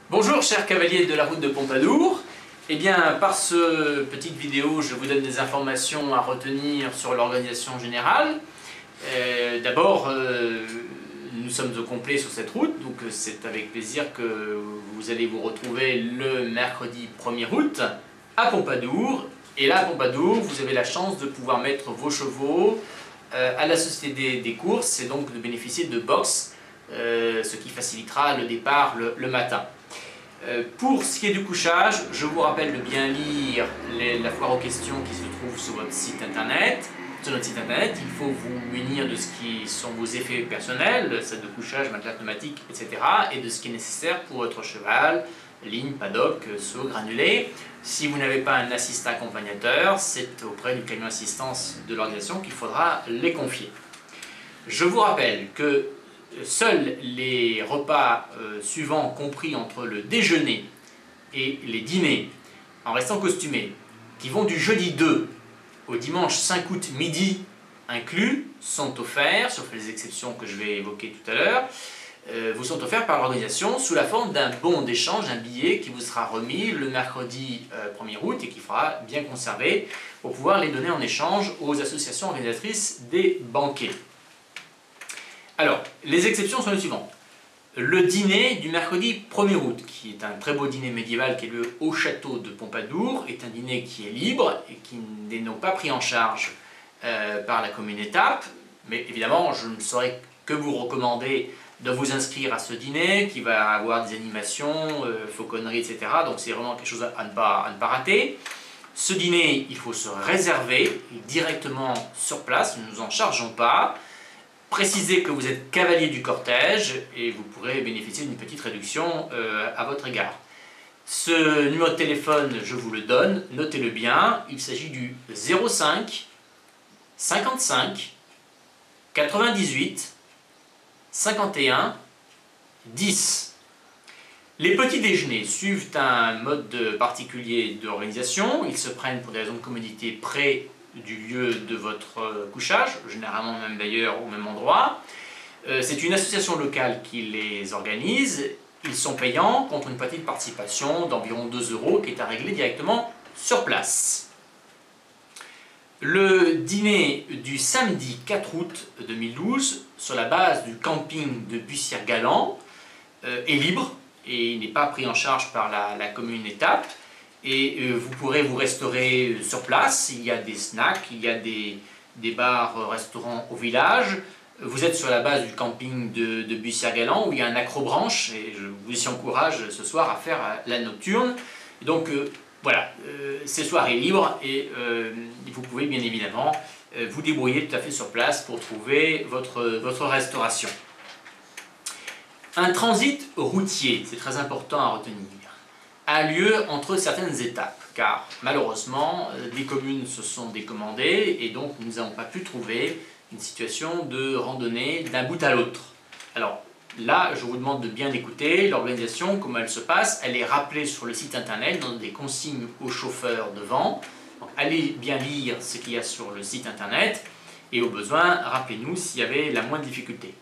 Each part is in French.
Bonjour chers cavaliers de la route de Pompadour. Eh bien, par cette petite vidéo, je vous donne des informations à retenir sur l'organisation générale. D'abord, nous sommes au complet sur cette route, donc c'est avec plaisir que vous allez vous retrouver le mercredi 1er août à Pompadour. Et là, à Pompadour, vous avez la chance de pouvoir mettre vos chevaux à la Société des courses et donc de bénéficier de box, ce qui facilitera le départ le matin. Pour ce qui est du couchage, je vous rappelle de bien lire la foire aux questions qui se trouve sur votre site internet. Sur notre site internet, il faut vous munir de ce qui sont vos effets personnels, sac de couchage, matelas pneumatique, etc. et de ce qui est nécessaire pour votre cheval, ligne, paddock, saut, granulé. Si vous n'avez pas un assistant accompagnateur, c'est auprès du camion assistance de l'organisation qu'il faudra les confier. Je vous rappelle que seuls les repas suivants compris entre le déjeuner et les dîners, en restant costumés, qui vont du jeudi 2 au dimanche 5 août midi inclus, sont offerts, sauf les exceptions que je vais évoquer tout à l'heure, vous sont offerts par l'organisation sous la forme d'un bon d'échange, un billet qui vous sera remis le mercredi 1er août et qui fera bien conserver pour pouvoir les donner en échange aux associations organisatrices des banquets. Alors, les exceptions sont les suivantes. Le dîner du mercredi 1er août, qui est un très beau dîner médiéval qui est le Haut Château de Pompadour, est un dîner qui est libre et qui n'est donc pas pris en charge par la commune étape. Mais évidemment, je ne saurais que vous recommander de vous inscrire à ce dîner qui va avoir des animations, fauconnerie, etc. Donc c'est vraiment quelque chose à ne pas rater. Ce dîner, il faut se réserver directement sur place, nous ne nous en chargeons pas. Précisez que vous êtes cavalier du cortège et vous pourrez bénéficier d'une petite réduction à votre égard. Ce numéro de téléphone, je vous le donne, notez-le bien, il s'agit du 05 55 98 51 10. Les petits déjeuners suivent un mode particulier d'organisation, ils se prennent pour des raisons de commodité près du lieu de votre couchage, généralement même d'ailleurs au même endroit. C'est une association locale qui les organise. Ils sont payants contre une petite participation d'environ 2 € qui est à régler directement sur place. Le dîner du samedi 4 août 2012 sur la base du camping de Bussière-Galant est libre et il n'est pas pris en charge par la commune étape. Et vous pourrez vous restaurer sur place, il y a des snacks, il y a des bars, restaurants au village. Vous êtes sur la base du camping de Bussière-Galant où il y a un accrobranche et je vous y encourage ce soir à faire la nocturne. Et donc voilà, ces soirées libres et vous pouvez bien évidemment vous débrouiller tout à fait sur place pour trouver votre restauration. Un transit routier, c'est très important à retenir, a lieu entre certaines étapes, car malheureusement, des communes se sont décommandées et donc nous n'avons pas pu trouver une situation de randonnée d'un bout à l'autre. Alors là, je vous demande de bien écouter l'organisation, comment elle se passe. Elle est rappelée sur le site internet dans des consignes aux chauffeurs devant. Donc allez bien lire ce qu'il y a sur le site internet et au besoin, rappelez-nous s'il y avait la moindre difficulté.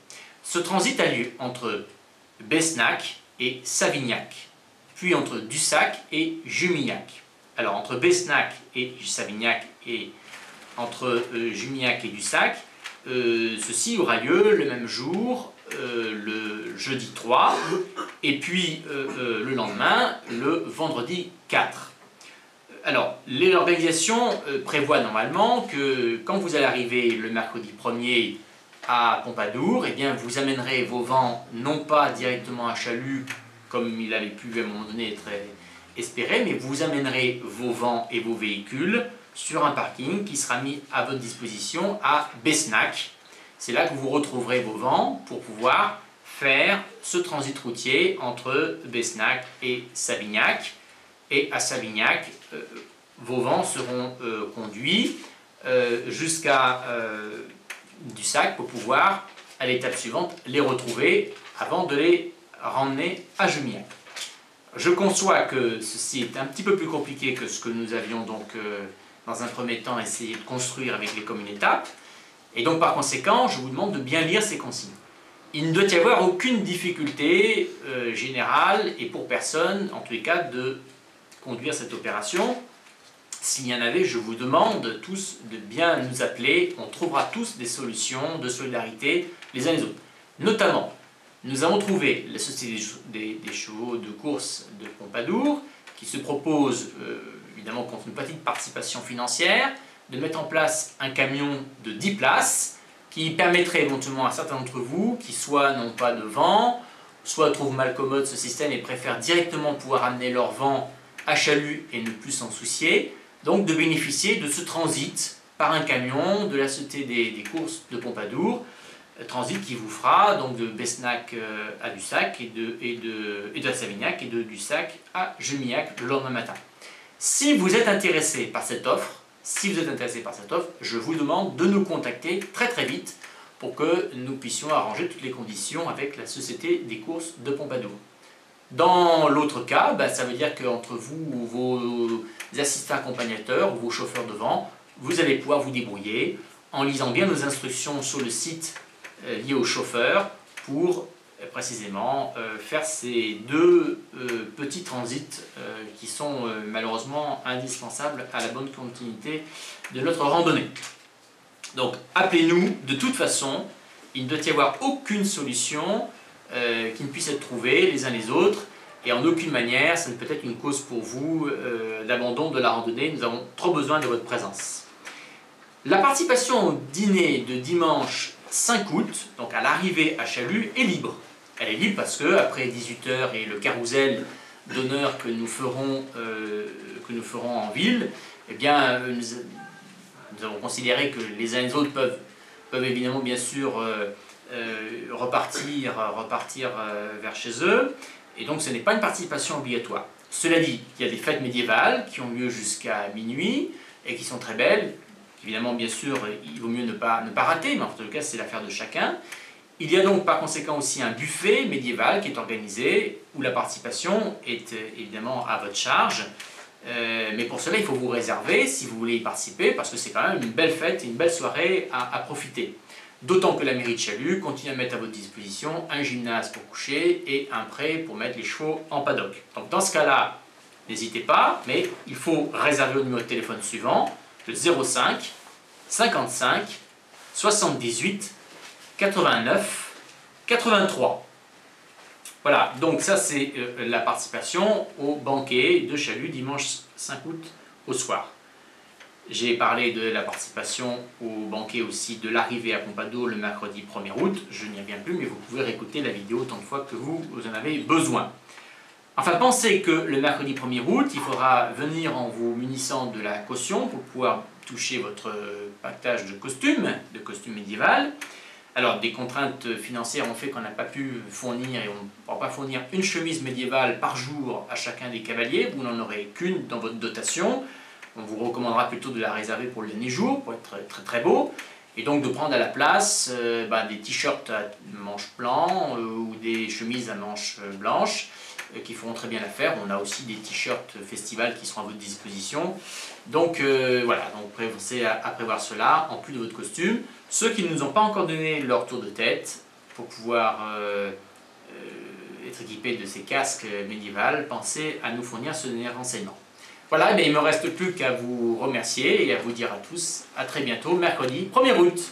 Ce transit a lieu entre Besnac et Savignac, puis entre Dussac et Jumillac. Alors entre Besnac et Savignac et entre Jumillac et Dussac, ceci aura lieu le même jour, le jeudi 3, et puis le lendemain, le vendredi 4. Alors, l'organisation prévoit normalement que quand vous allez arriver le mercredi 1er à Pompadour, eh bien, vous amènerez vos vents non pas directement à Chalut, comme il avait pu à un moment donné être espéré, mais vous amènerez vos vents et vos véhicules sur un parking qui sera mis à votre disposition à Besnac. C'est là que vous retrouverez vos vents pour pouvoir faire ce transit routier entre Besnac et Savignac. Et à Savignac, vos vents seront conduits jusqu'à Dussac pour pouvoir, à l'étape suivante, les retrouver avant de les ramener à Jumillac. Je conçois que ceci est un petit peu plus compliqué que ce que nous avions donc dans un premier temps essayé de construire avec les communes étapes. Et donc par conséquent, je vous demande de bien lire ces consignes. Il ne doit y avoir aucune difficulté générale et pour personne, en tous les cas, de conduire cette opération. S'il y en avait, je vous demande tous de bien nous appeler. On trouvera tous des solutions de solidarité les uns les autres. Notamment, nous avons trouvé la Société des chevaux de course de Pompadour qui se propose, évidemment contre une petite participation financière, de mettre en place un camion de 10 places qui permettrait éventuellement à certains d'entre vous qui soit n'ont pas de vent, soit trouvent mal commode ce système et préfèrent directement pouvoir amener leur vent à chalut et ne plus s'en soucier, donc de bénéficier de ce transit par un camion de la Société des courses de Pompadour, transit qui vous fera donc de Besnac à Dussac et de Savignac et de Dussac à Jumillac le lendemain matin. Si vous êtes intéressé par cette offre, je vous demande de nous contacter très très vite pour que nous puissions arranger toutes les conditions avec la Société des courses de Pompadour. Dans l'autre cas, ça veut dire qu'entre vous, vos assistants accompagnateurs ou vos chauffeurs de vent, vous allez pouvoir vous débrouiller en lisant bien nos instructions sur le site lié aux chauffeurs pour précisément faire ces deux petits transits qui sont malheureusement indispensables à la bonne continuité de notre randonnée. Donc appelez-nous, de toute façon, il ne doit y avoir aucune solution qui ne puisse être trouvée les uns les autres et en aucune manière ça ne peut être une cause pour vous d'abandon de la randonnée, nous avons trop besoin de votre présence. La participation au dîner de dimanche 5 août, donc à l'arrivée à Chalut, est libre. Elle est libre parce que après 18 h et le carrousel d'honneur que nous ferons en ville, eh bien, nous avons considéré que les uns et les autres peuvent évidemment bien sûr repartir vers chez eux, et donc ce n'est pas une participation obligatoire. Cela dit, il y a des fêtes médiévales qui ont lieu jusqu'à minuit et qui sont très belles. Évidemment, bien sûr, il vaut mieux ne pas rater, mais en tout cas, c'est l'affaire de chacun. Il y a donc par conséquent aussi un buffet médiéval qui est organisé, où la participation est évidemment à votre charge. Mais pour cela, il faut vous réserver si vous voulez y participer, parce que c'est quand même une belle fête et une belle soirée à profiter. D'autant que la mairie de Chalut continue à mettre à votre disposition un gymnase pour coucher et un pré pour mettre les chevaux en paddock. Donc dans ce cas-là, n'hésitez pas, mais il faut réserver au numéro de téléphone suivant, le 05 55 78 89 83. Voilà, donc ça c'est la participation au banquet de Chalut dimanche 5 août au soir. J'ai parlé de la participation au banquet aussi de l'arrivée à Pompadour le mercredi 1er août. Je n'y reviens plus, mais vous pouvez réécouter la vidéo autant de fois que vous en avez besoin. Enfin, pensez que le mercredi 1er août, il faudra venir en vous munissant de la caution pour pouvoir toucher votre pactage de costume médiéval. Alors, des contraintes financières ont fait qu'on n'a pas pu fournir, et on ne pourra pas fournir une chemise médiévale par jour à chacun des cavaliers. Vous n'en aurez qu'une dans votre dotation. On vous recommandera plutôt de la réserver pour le dernier jour, pour être très très beau. Et donc de prendre à la place des t-shirts à manches blancs ou des chemises à manches blanches qui feront très bien l'affaire. On a aussi des t-shirts festival qui seront à votre disposition. Donc voilà, donc pensez à prévoir cela en plus de votre costume. Ceux qui ne nous ont pas encore donné leur tour de tête pour pouvoir être équipés de ces casques médiévaux, pensez à nous fournir ce dernier renseignement. Voilà, mais il ne me reste plus qu'à vous remercier et à vous dire à tous à très bientôt, mercredi 1er août.